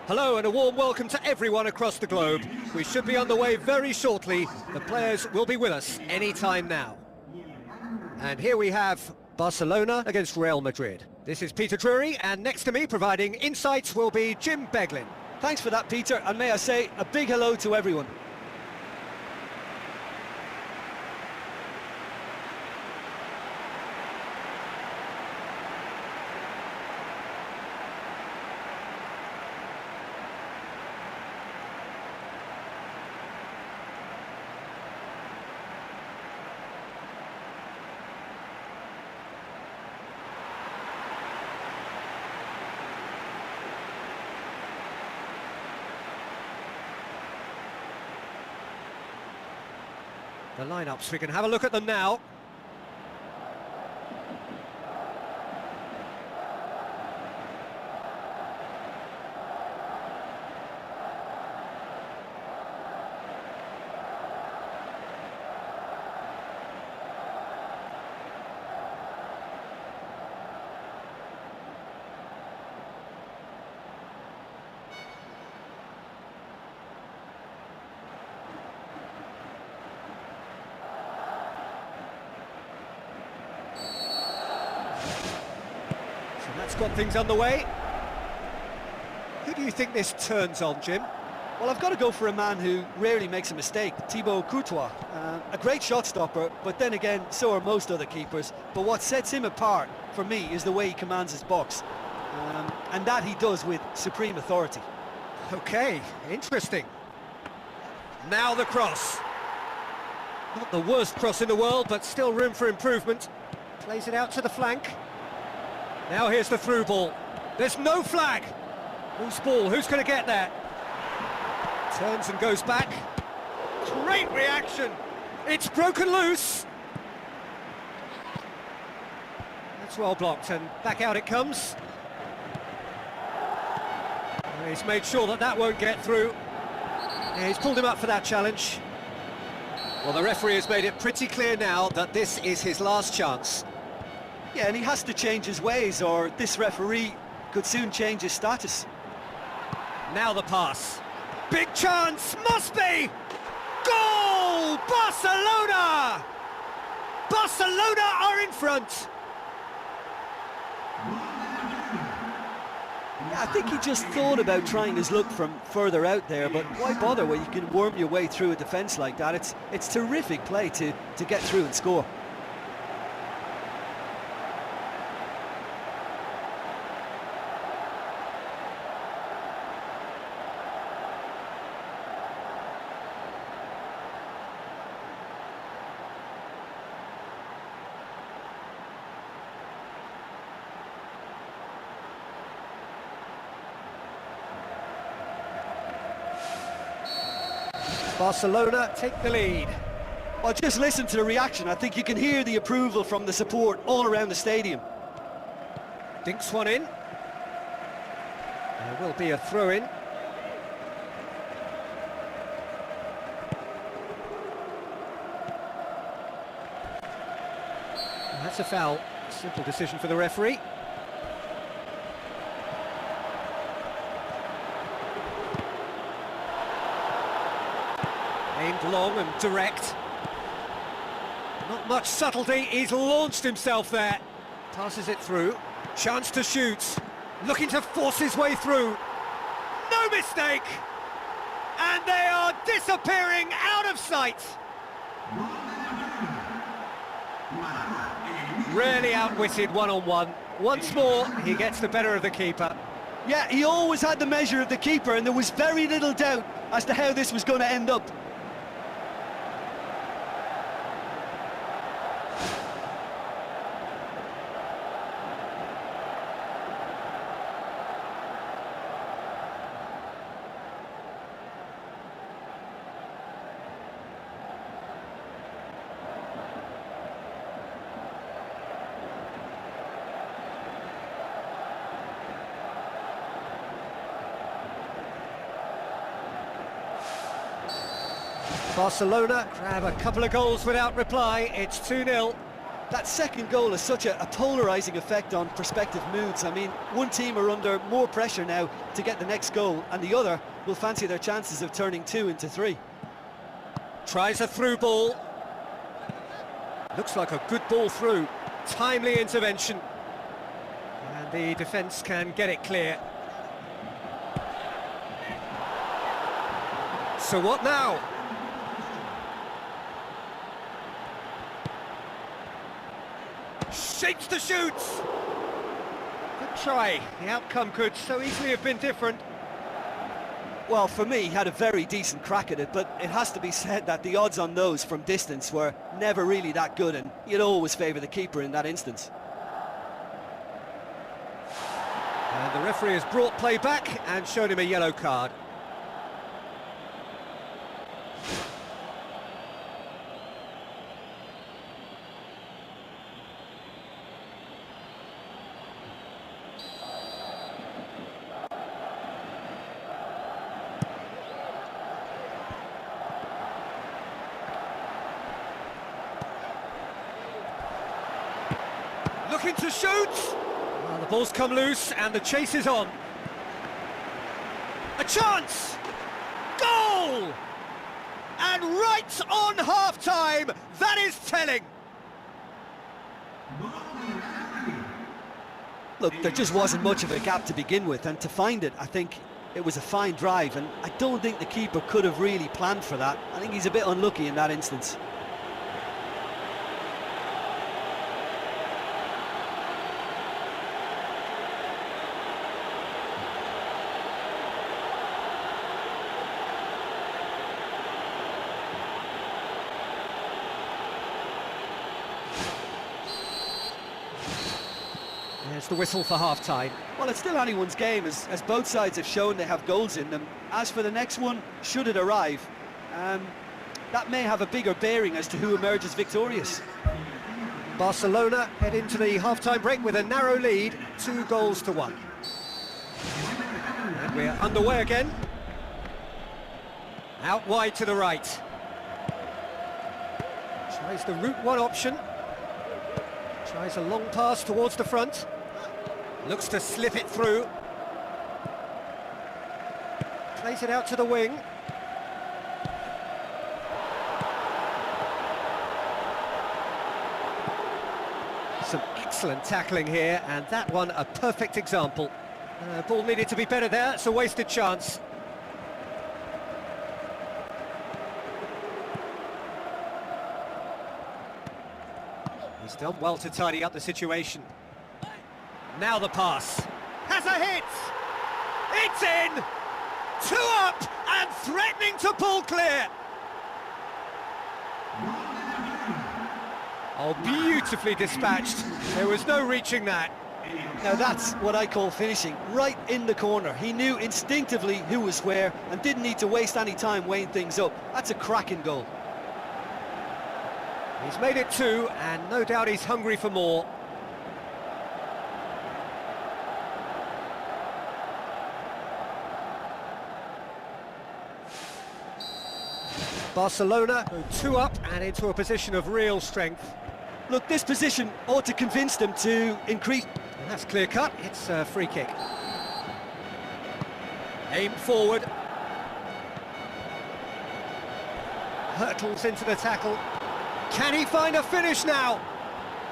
Hello and a warm welcome to everyone across the globe. We should be on the way very shortly. The players will be with us any time now. And here we have Barcelona against Real Madrid. This is Peter Drury, and next to me providing insights will be Jim Beglin. Thanks for that, Peter, and may I say a big hello to everyone. The lineups, we can have a look at them now. That's got things underway. Who do you think this turns on, Jim? Well, I've got to go for a man who rarely makes a mistake, Thibaut Courtois. A great shot stopper, but then again, so are most other keepers. But what sets him apart, for me, is the way he commands his box. And that he does with supreme authority. Okay, interesting. Now the cross. Not the worst cross in the world, but still room for improvement. Plays it out to the flank. Now here's the through ball. There's no flag. Loose ball, who's going to get there? Turns and goes back. Great reaction. It's broken loose. That's well blocked, and back out it comes. He's made sure that that won't get through. Yeah, he's pulled him up for that challenge. Well, the referee has made it pretty clear now that this is his last chance. Yeah, and he has to change his ways, or this referee could soon change his status. Now the pass. Big chance, must be! Goal! Barcelona! Barcelona are in front! Yeah, I think he just thought about trying his luck from further out there, but why bother when you can worm your way through a defence like that? It's terrific play to get through and score. Barcelona take the lead. Well, just listen to the reaction. I think you can hear the approval from the support all around the stadium. Dinks one in. There will be a throw-in. That's a foul. Simple decision for the referee. Aimed long and direct. Not much subtlety, he's launched himself there. Passes it through. Chance to shoot. Looking to force his way through. No mistake! And they are disappearing out of sight. Really outwitted one-on-one. Once more, he gets the better of the keeper. Yeah, he always had the measure of the keeper, and there was very little doubt as to how this was going to end up. Barcelona grab a couple of goals without reply. It's 2-0. That second goal has such a polarising effect on prospective moods. I mean, one team are under more pressure now to get the next goal, and the other will fancy their chances of turning 2 into 3. Tries a through ball. Looks like a good ball through. Timely intervention. And the defence can get it clear. So what now? Shapes the shoots! Good try. The outcome could so easily have been different. Well, for me, he had a very decent crack at it, but it has to be said that the odds on those from distance were never really that good, and you'd always favour the keeper in that instance. And the referee has brought play back and shown him a yellow card. Looking to shoot! Well, the ball's come loose and the chase is on. A chance! Goal! And right on half-time, that is telling! Look, there just wasn't much of a gap to begin with, and to find it, I think it was a fine drive, and I don't think the keeper could have really planned for that. I think he's a bit unlucky in that instance. There's the whistle for half-time. Well, it's still anyone's game, as both sides have shown they have goals in them. As for the next one, should it arrive, that may have a bigger bearing as to who emerges victorious. Barcelona head into the half-time break with a narrow lead, 2-1. And we're underway again. Out wide to the right. Tries the route one option. Tries a long pass towards the front. Looks to slip it through. Plays it out to the wing. Some excellent tackling here, and that one a perfect example. Ball needed to be better there, it's a wasted chance. He's done well to tidy up the situation. Now the pass. Has a hit! It's in! 2 up and threatening to pull clear! Oh, beautifully dispatched. There was no reaching that. Now that's what I call finishing, right in the corner. He knew instinctively who was where and didn't need to waste any time weighing things up. That's a cracking goal. He's made it 2, and no doubt he's hungry for more. Barcelona go 2 up and into a position of real strength. Look, this position ought to convince them to increase... And that's clear cut, it's a free kick. Aim forward. Hurtles into the tackle. Can he find a finish now?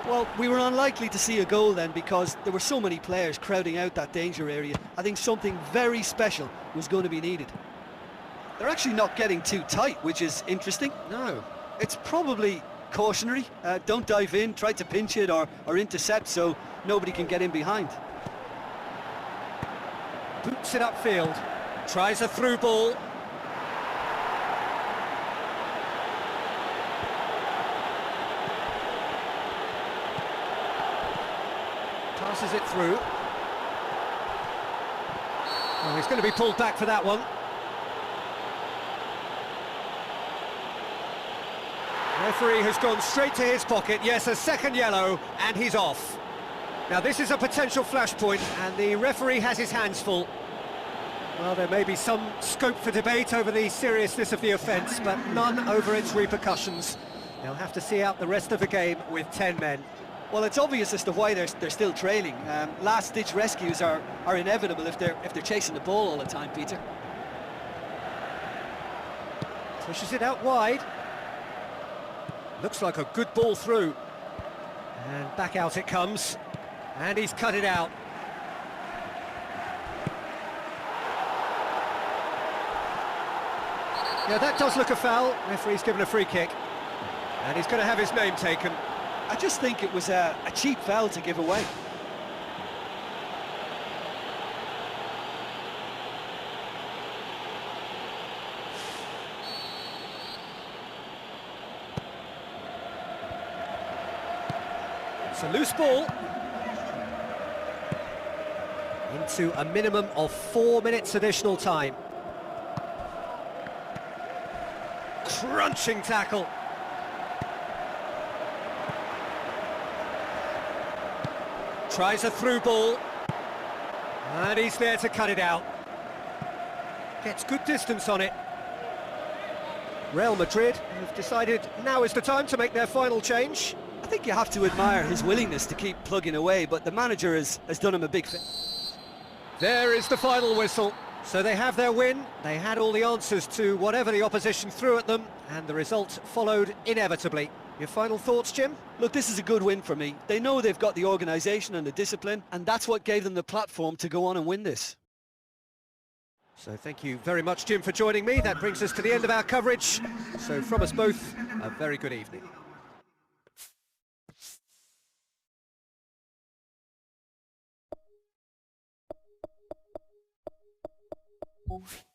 Well, we were unlikely to see a goal then because there were so many players crowding out that danger area. I think something very special was going to be needed. They're actually not getting too tight, which is interesting. No. It's probably cautionary. Don't dive in, try to pinch it or intercept so nobody can get in behind. Boots it upfield. Tries a through ball. Passes it through. Oh, he's going to be pulled back for that one. Referee has gone straight to his pocket. Yes, a second yellow, and he's off. Now this is a potential flashpoint, and the referee has his hands full. Well, there may be some scope for debate over the seriousness of the offence, but none over its repercussions. They'll have to see out the rest of the game with 10 men. Well, it's obvious as to why they're still trailing. Last-ditch rescues are inevitable if they're chasing the ball all the time, Peter. Pushes it out wide. Looks like a good ball through. And back out it comes. And he's cut it out. Yeah, that does look a foul. Referee's given a free kick. And he's going to have his name taken. I just think it was a cheap foul to give away. It's a loose ball. Into a minimum of 4 minutes additional time. Crunching tackle. Tries a through ball. And he's there to cut it out. Gets good distance on it. Real Madrid have decided now is the time to make their final change. I think you have to admire his willingness to keep plugging away, but the manager has done him a big favor. There is the final whistle. So they have their win. They had all the answers to whatever the opposition threw at them, and the result followed inevitably. Your final thoughts, Jim? Look, this is a good win for me. They know they've got the organisation and the discipline, and that's what gave them the platform to go on and win this. So thank you very much, Jim, for joining me. That brings us to the end of our coverage. So from us both, a very good evening. Oof.